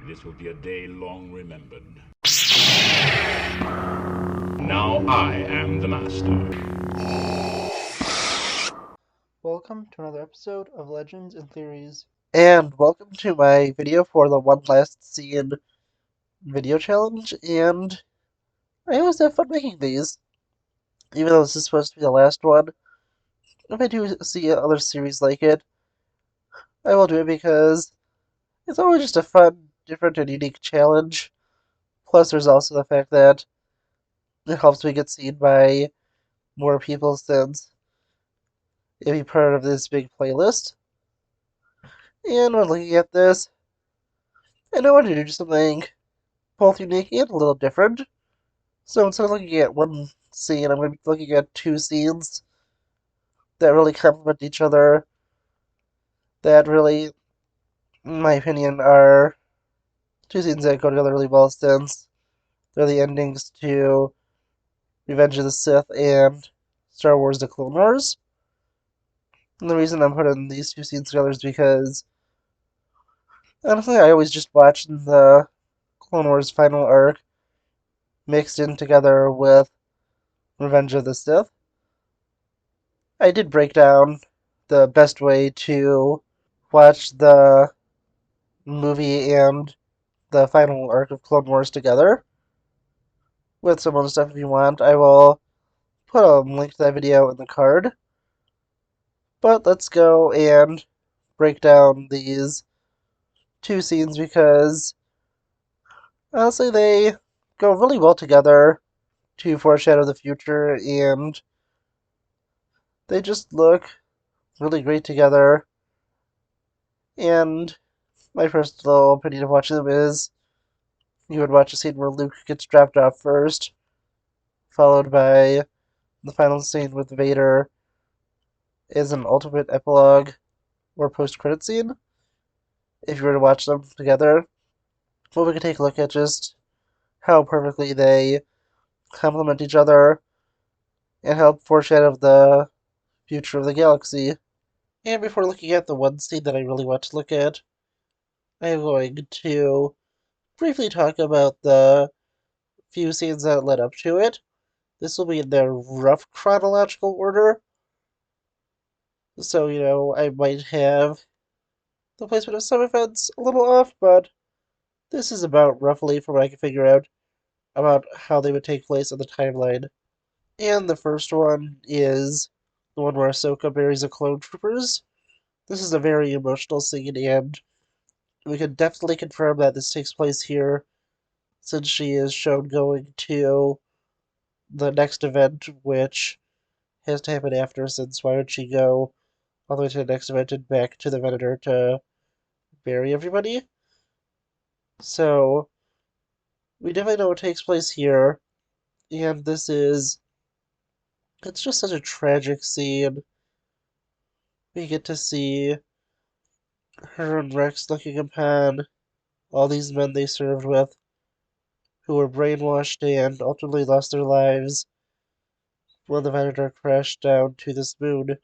This will be a day long remembered. Now I am the master. Welcome to another episode of Legends and Theories. And welcome to my video for the One Last Scene video challenge, and I always have fun making these. Even though this is supposed to be the last one, if I do see other series like it, I will do it because it's always just a fun, different, and unique challenge. Plus, there's also the fact that it helps me get seen by more people since it'll be part of this big playlist. And when looking at this, I know I want to do something both unique and a little different. So instead of looking at one scene, I'm going to be looking at two scenes that really complement each other, that really, in my opinion, are two scenes that go together really well since they're the endings to Revenge of the Sith and Star Wars The Clone Wars. And the reason I'm putting these two scenes together is because, honestly, I always just watch the Clone Wars final arc mixed in together with Revenge of the Sith. I did break down the best way to watch the movie and the final arc of Clone Wars together with some other stuff if you want. I will put a link to that video in the card. But let's go and break down these two scenes because honestly they go really well together to foreshadow the future, and they just look really great together. And my personal opinion of watching them is you would watch a scene where Luke gets dropped off first, followed by the final scene with Vader is an ultimate epilogue or post-credit scene, if you were to watch them together. But we could take a look at just how perfectly they complement each other and help foreshadow the future of the galaxy. And before looking at the one scene that I really want to look at, I'm going to briefly talk about the few scenes that led up to it. This will be in their rough chronological order. So, I might have the placement of some events a little off, but this is about roughly, from what I can figure out, about how they would take place in the timeline. And the first one is the one where Ahsoka buries the clone troopers. This is a very emotional scene, and we can definitely confirm that this takes place here, since she is shown going to the next event, which has to happen after, since why would she go all the way to the next event and back to the Venator to bury everybody? So, we definitely know what takes place here, and it's just such a tragic scene. We get to see her and Rex looking upon all these men they served with, who were brainwashed and ultimately lost their lives when the Venator crashed down to this moon.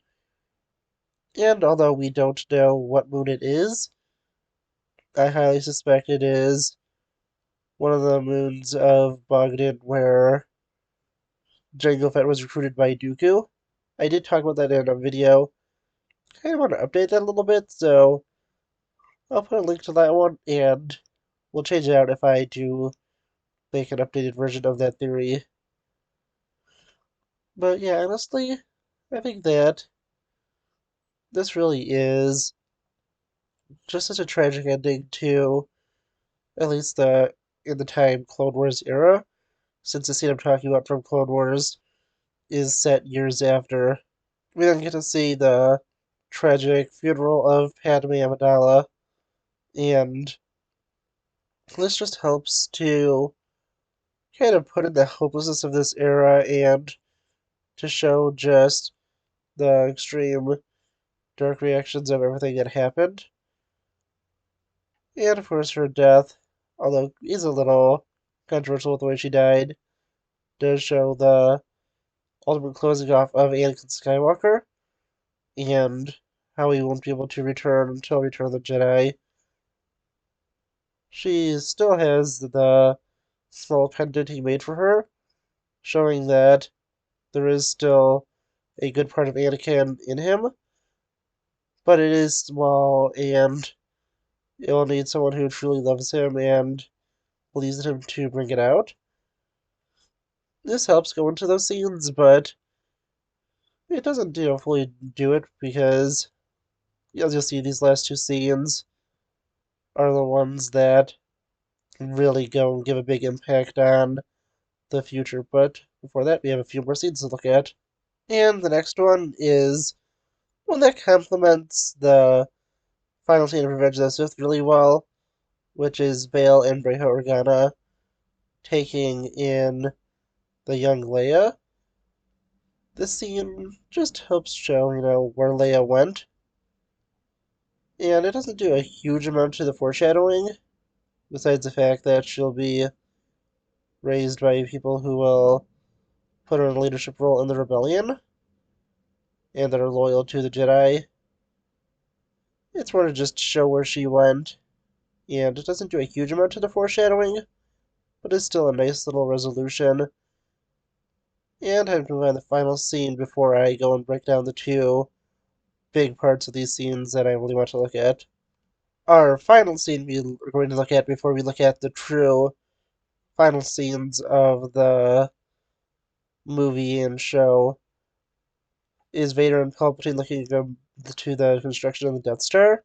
And although we don't know what moon it is, I highly suspect it is one of the moons of Bogdan where Jango Fett was recruited by Dooku. I did talk about that in a video. I kind of want to update that a little bit, so I'll put a link to that one, and we'll change it out if I do make an updated version of that theory. But yeah, honestly, I think that this really is just such a tragic ending to at least the in the time Clone Wars era, since the scene I'm talking about from Clone Wars is set years after. We then get to see the tragic funeral of Padme Amidala, and this just helps to kind of put in the hopelessness of this era and to show just the extreme dark reactions of everything that happened. And of course, her death, although is a little controversial with the way she died, does show the ultimate closing off of Anakin Skywalker and how he won't be able to return until Return of the Jedi. she still has the small pendant he made for her, showing that there is still a good part of Anakin in him, but it is small and it will need someone who truly loves him and believes in him to bring it out. This helps go into those scenes, but it doesn't fully do it because, as you'll see, these last two scenes are the ones that really go and give a big impact on the future. But before that, we have a few more scenes to look at. And the next one is one that complements the final scene of Revenge of the Sith really well, which is Bail and Breha Organa taking in the young Leia. This scene just helps show, where Leia went. And it doesn't do a huge amount to the foreshadowing, besides the fact that she'll be raised by people who will put her in a leadership role in the rebellion and that are loyal to the Jedi. It's more to just show where she went, and it doesn't do a huge amount to the foreshadowing, but it's still a nice little resolution. And I'm going to move on to the final scene before I go and break down the two big parts of these scenes that I really want to look at. Our final scene we're going to look at before we look at the true final scenes of the movie and show is Vader and Palpatine looking to the construction of the Death Star.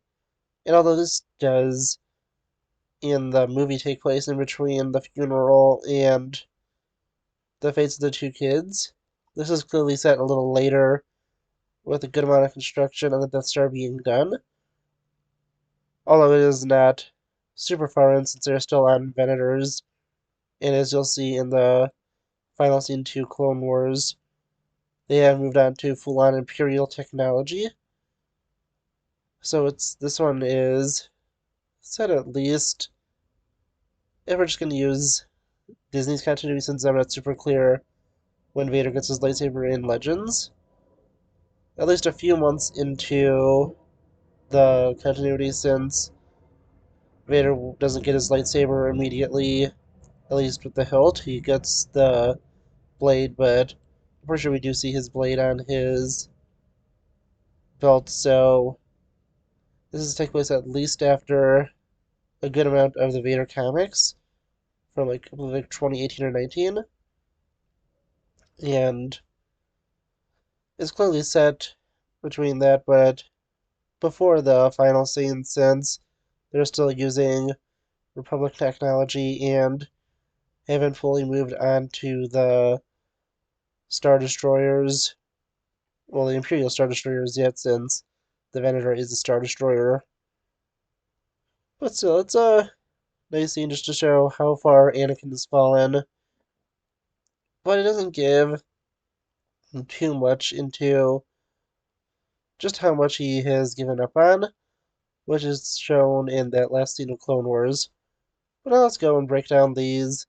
And although this does in the movie take place in between the funeral and the fates of the two kids, this is clearly set a little later with a good amount of construction on the Death Star being done. Although it is not super far in since they're still on Venators, and as you'll see in the final scene 2 Clone Wars, they have moved on to full-on Imperial technology. So this one is set at least, if we're just going to use Disney's continuity since I'm not super clear when Vader gets his lightsaber in Legends, at least a few months into the continuity since Vader doesn't get his lightsaber immediately, at least with the hilt. He gets the blade, but I'm pretty sure we do see his blade on his belt, so this is take place at least after a good amount of the Vader comics from like 2018 or 19, and it's clearly set between that, but before the final scene since they're still using Republic technology and haven't fully moved on to the Star Destroyers, well, the Imperial Star Destroyers yet, since the Venator is a Star Destroyer. But still, it's a nice scene just to show how far Anakin has fallen, but it doesn't give too much into just how much he has given up on, which is shown in that last scene of Clone Wars. But now let's go and break down these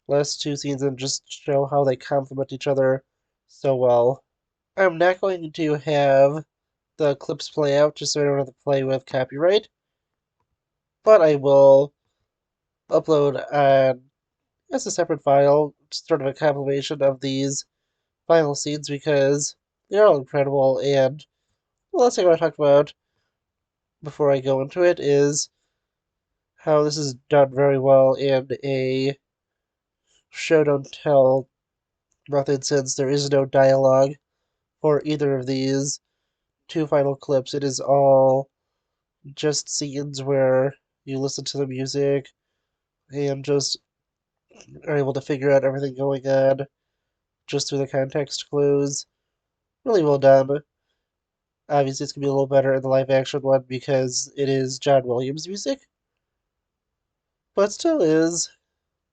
last two scenes and just show how they complement each other so well. I'm not going to have the clips play out just so I don't have to play with copyright, but I will upload as a separate file, sort of a compilation of these final scenes because they're all incredible. And the last thing I want to talk about before I go into it is how this is done very well in a show don't tell method, since there is no dialogue for either of these two final clips. It is all just scenes where you listen to the music and just are able to figure out everything going on just through the context clues. Really well done. Obviously, it's going to be a little better in the live action one because it is John Williams music, but still is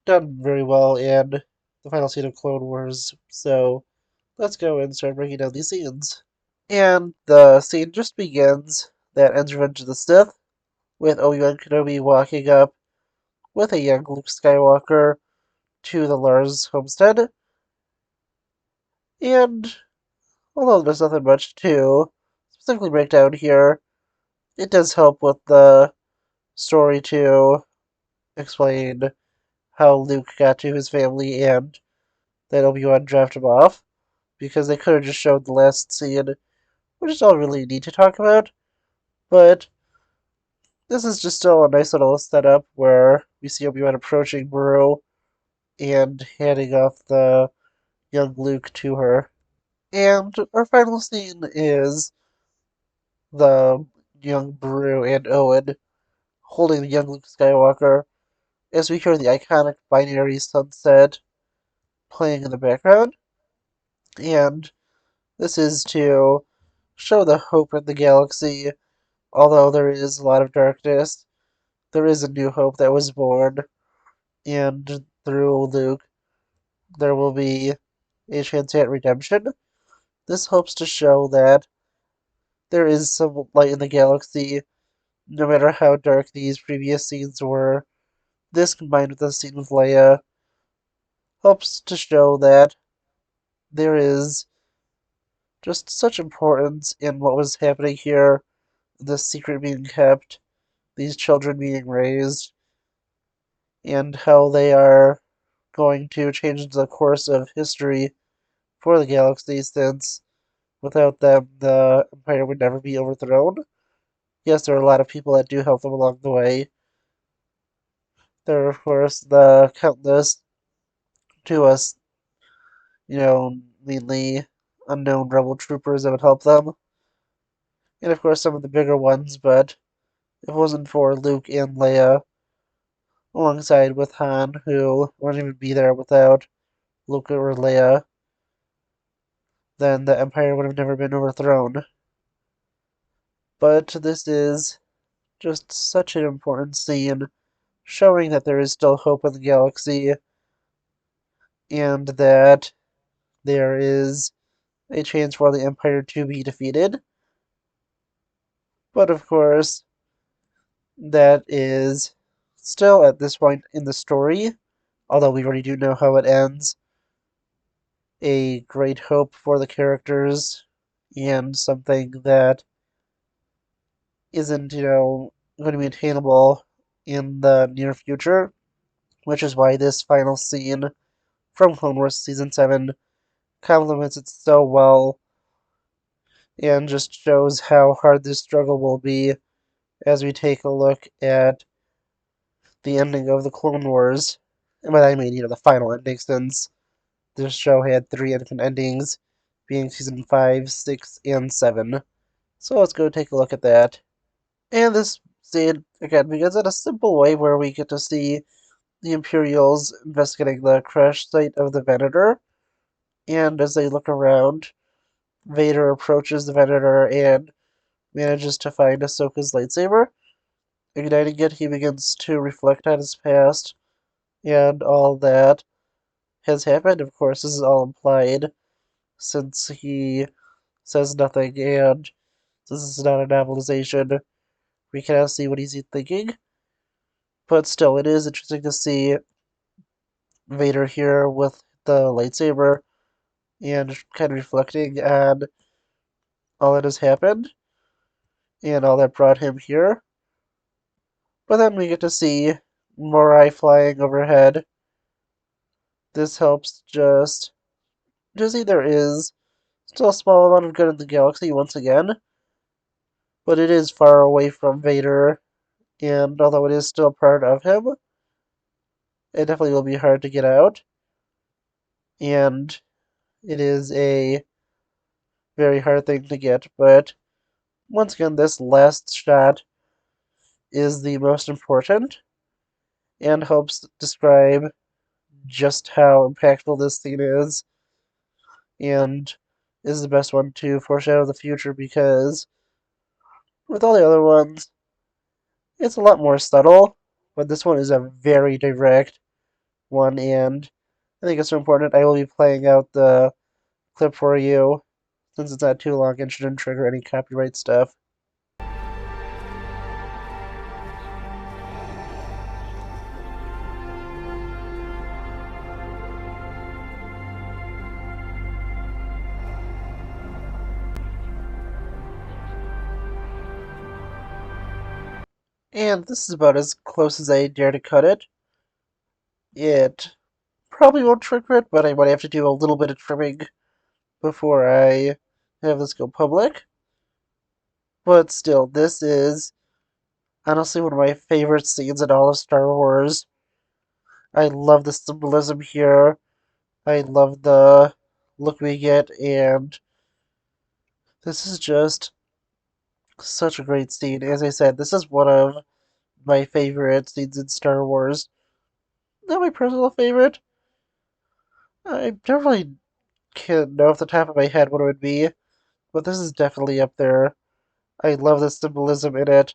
done very well in the final scene of Clone Wars. So let's go and start breaking down these scenes. And the scene just begins that ends Revenge of the Sith with Obi-Wan Kenobi walking up with a young Luke Skywalker to the Lars homestead. And although there's nothing much to specifically break down here, it does help with the story to explain how Luke got to his family and that Obi-Wan dropped him off, because they could have just showed the last scene, which is all really need to talk about. But this is just still a nice little setup where we see Obi-Wan approaching Beru and handing off the young Luke to her. And our final scene is the young Beru and Owen holding the young Luke Skywalker as we hear the iconic binary sunset playing in the background. And this is to show the hope in the galaxy. Although there is a lot of darkness, there is a new hope that was born, and through Luke, there will be a chance at redemption. This hopes to show that there is some light in the galaxy, no matter how dark these previous scenes were. This, combined with the scene with Leia, helps to show that there is just such importance in what was happening here, the secret being kept, these children being raised, and how they are going to change the course of history for the galaxy, since without them, the Empire would never be overthrown. Yes, there are a lot of people that do help them along the way. There are, of course, the countless, to us, mainly unknown rebel troopers that would help them. And, of course, some of the bigger ones, but if it wasn't for Luke and Leia, alongside with Han, who wouldn't even be there without Luke or Leia, then the Empire would have never been overthrown. But this is just such an important scene, showing that there is still hope in the galaxy, and that there is a chance for the Empire to be defeated. But of course, that is still at this point in the story, although we already do know how it ends, a great hope for the characters, and something that isn't, going to be attainable in the near future, which is why this final scene from Clone Wars Season 7 complements it so well and just shows how hard this struggle will be as we take a look at the ending of the Clone Wars. And by that I mean, the final ending, since this show had 3 different endings, being Season 5, 6, and 7. So let's go take a look at that. And this scene, again, begins in a simple way where we get to see the Imperials investigating the crash site of the Venator. And as they look around, Vader approaches the Venator and manages to find Ahsoka's lightsaber. Igniting it, he begins to reflect on his past and all that has happened. Of course, this is all implied, since he says nothing, and this is not a novelization. We cannot see what he's thinking. But still, it is interesting to see Vader here with the lightsaber and kind of reflecting on all that has happened and all that brought him here. But then we get to see Morai flying overhead. This helps just to see there is still a small amount of good in the galaxy once again, but it is far away from Vader, and although it is still part of him, it definitely will be hard to get out. And it is a very hard thing to get, but once again, this last shot is the most important and helps describe just how impactful this scene is, and is the best one to foreshadow the future, because with all the other ones, it's a lot more subtle, but this one is a very direct one, and I think it's so important. I will be playing out the clip for you, since it's not too long and shouldn't trigger any copyright stuff. And this is about as close as I dare to cut it. It probably won't trigger it, but I might have to do a little bit of trimming before I have this go public. But still, this is honestly one of my favorite scenes in all of Star Wars. I love the symbolism here. I love the look we get, and this is just such a great scene. As I said, this is one of my favorite scenes in Star Wars. Not my personal favorite. I don't really can't know off the top of my head what it would be, but this is definitely up there. I love the symbolism in it,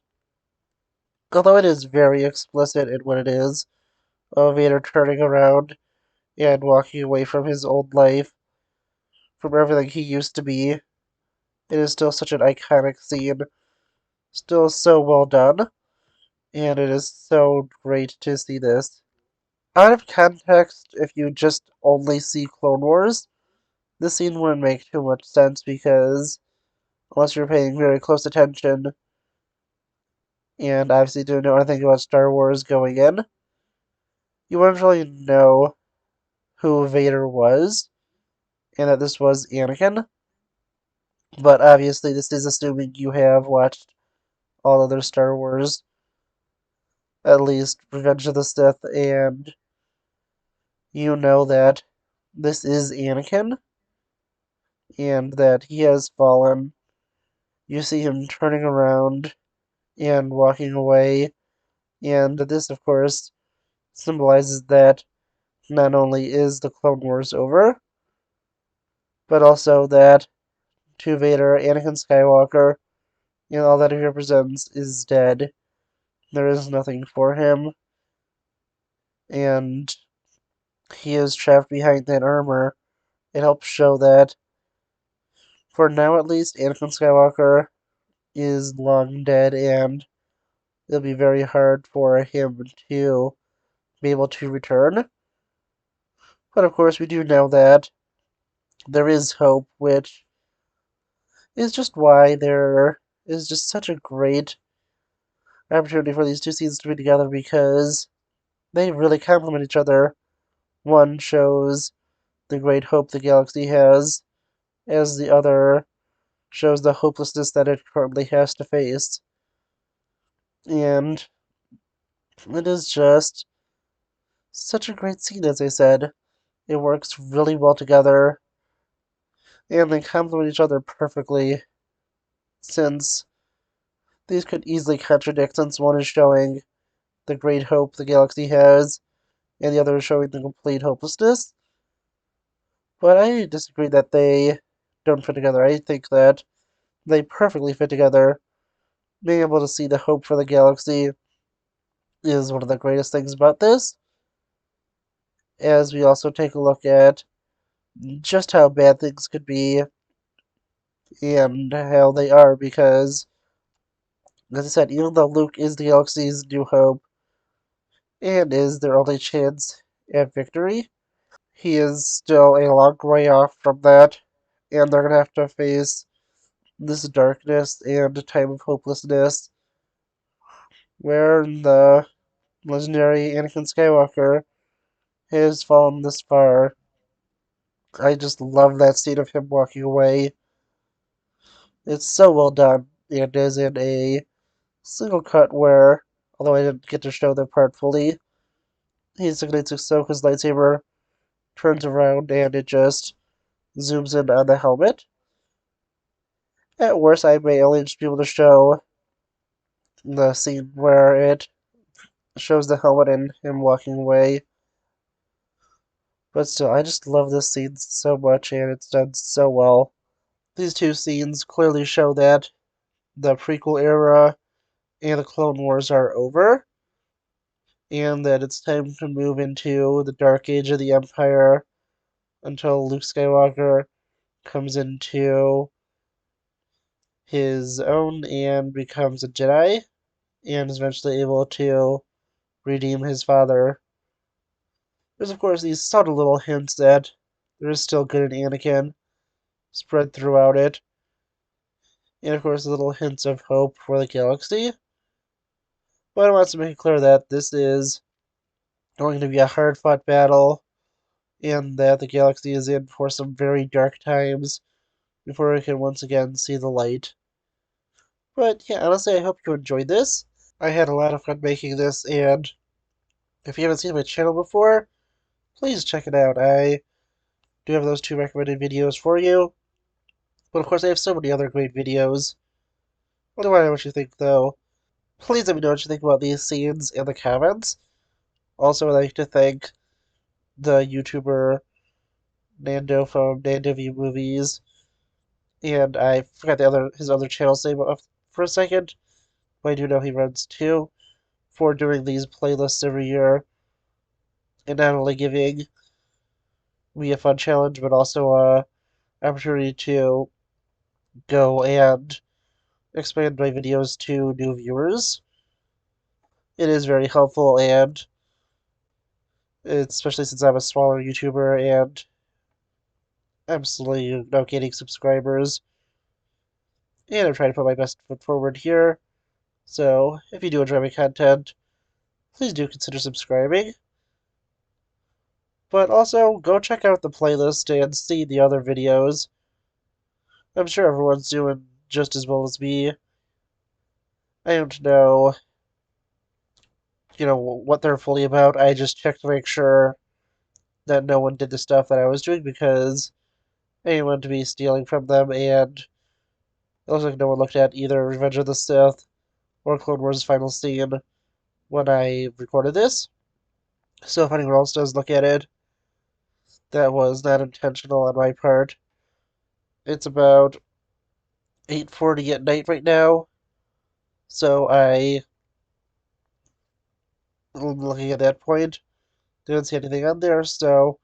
although it is very explicit in what it is. Of Vader turning around and walking away from his old life, from everything he used to be. It is still such an iconic scene, still so well done, and it is so great to see this. Out of context, if you just only see Clone Wars, this scene wouldn't make too much sense because, unless you're paying very close attention, and obviously didn't know anything about Star Wars going in, you wouldn't really know who Vader was, and that this was Anakin. But obviously, this is assuming you have watched all other Star Wars, at least Revenge of the Sith, and you know that this is Anakin, and that he has fallen. You see him turning around and walking away, and this, of course, symbolizes that not only is the Clone Wars over, but also that to Vader, Anakin Skywalker, and all that he represents is dead. There is nothing for him, and he is trapped behind that armor. It helps show that, for now at least, Anakin Skywalker is long dead, and it'll be very hard for him to be able to return. But of course, we do know that there is hope, which is just why there is just such a great opportunity for these two scenes to be together because they really complement each other. One shows the great hope the galaxy has, as the other shows the hopelessness that it currently has to face. And it is just such a great scene, as I said. It works really well together, and they complement each other perfectly, since these could easily contradict, since one is showing the great hope the galaxy has, and the other is showing the complete hopelessness. But I disagree that they don't fit together. I think that they perfectly fit together. Being able to see the hope for the galaxy is one of the greatest things about this, as we also take a look at just how bad things could be and how they are, because, as I said, even though Luke is the galaxy's new hope and is their only chance at victory, he is still a long way off from that, and they're going to have to face this darkness and a time of hopelessness where the legendary Anakin Skywalker has fallen this far. I just love that scene of him walking away. It's so well done. It is in a single cut where, although I didn't get to show that part fully, he's looking at Ahsoka's lightsaber, turns around, and it just zooms in on the helmet. At worst, I may only just be able to show the scene where it shows the helmet and him walking away. But still, I just love this scene so much, and it's done so well. These two scenes clearly show that the prequel era and the Clone Wars are over, and that it's time to move into the Dark Age of the Empire until Luke Skywalker comes into his own and becomes a Jedi, and is eventually able to redeem his father. There's, of course, these subtle little hints that there is still good in Anakin spread throughout it, and, of course, little hints of hope for the galaxy. But I want to make it clear that this is going to be a hard-fought battle, and that the galaxy is in for some very dark times before we can once again see the light. But yeah, honestly, I hope you enjoyed this. I had a lot of fun making this, and if you haven't seen my channel before, please check it out. I do have those 2 recommended videos for you. But of course, I have so many other great videos. Let me know what you think, though. Please let me know what you think about these scenes in the comments. Also, I'd like to thank the YouTuber Nando from Nando View Movies, and I forgot his other channel's name for a second, but I do know he runs 2, for doing these playlists every year, and not only giving me a fun challenge, but also a opportunity to go and expand my videos to new viewers. It is very helpful, and especially since I'm a smaller YouTuber and I'm slowly gaining subscribers, and I'm trying to put my best foot forward here. So if you do enjoy my content, please do consider subscribing. But also, go check out the playlist and see the other videos. I'm sure everyone's doing just as well as me. I don't know, what they're fully about. I just checked to make sure that no one did the stuff that I was doing because I didn't want to be stealing from them, and it looks like no one looked at either Revenge of the Sith or Clone Wars' final scene when I recorded this. So if anyone else does look at it, that was not intentional on my part. It's about 8:40 at night right now, so I, looking at that point, didn't see anything on there, so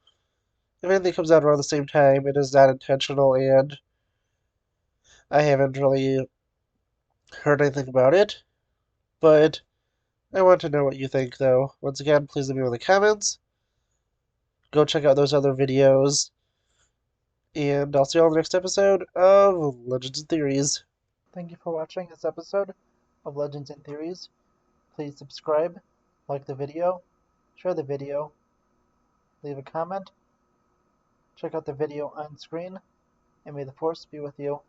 if anything comes out around the same time, it is not intentional, and I haven't really heard anything about it. But I want to know what you think, though. Once again, please let me know in the comments. Go check out those other videos, and I'll see you all in the next episode of Legends and Theories. Thank you for watching this episode of Legends and Theories. Please subscribe, like the video, share the video, leave a comment, check out the video on screen, and may the Force be with you.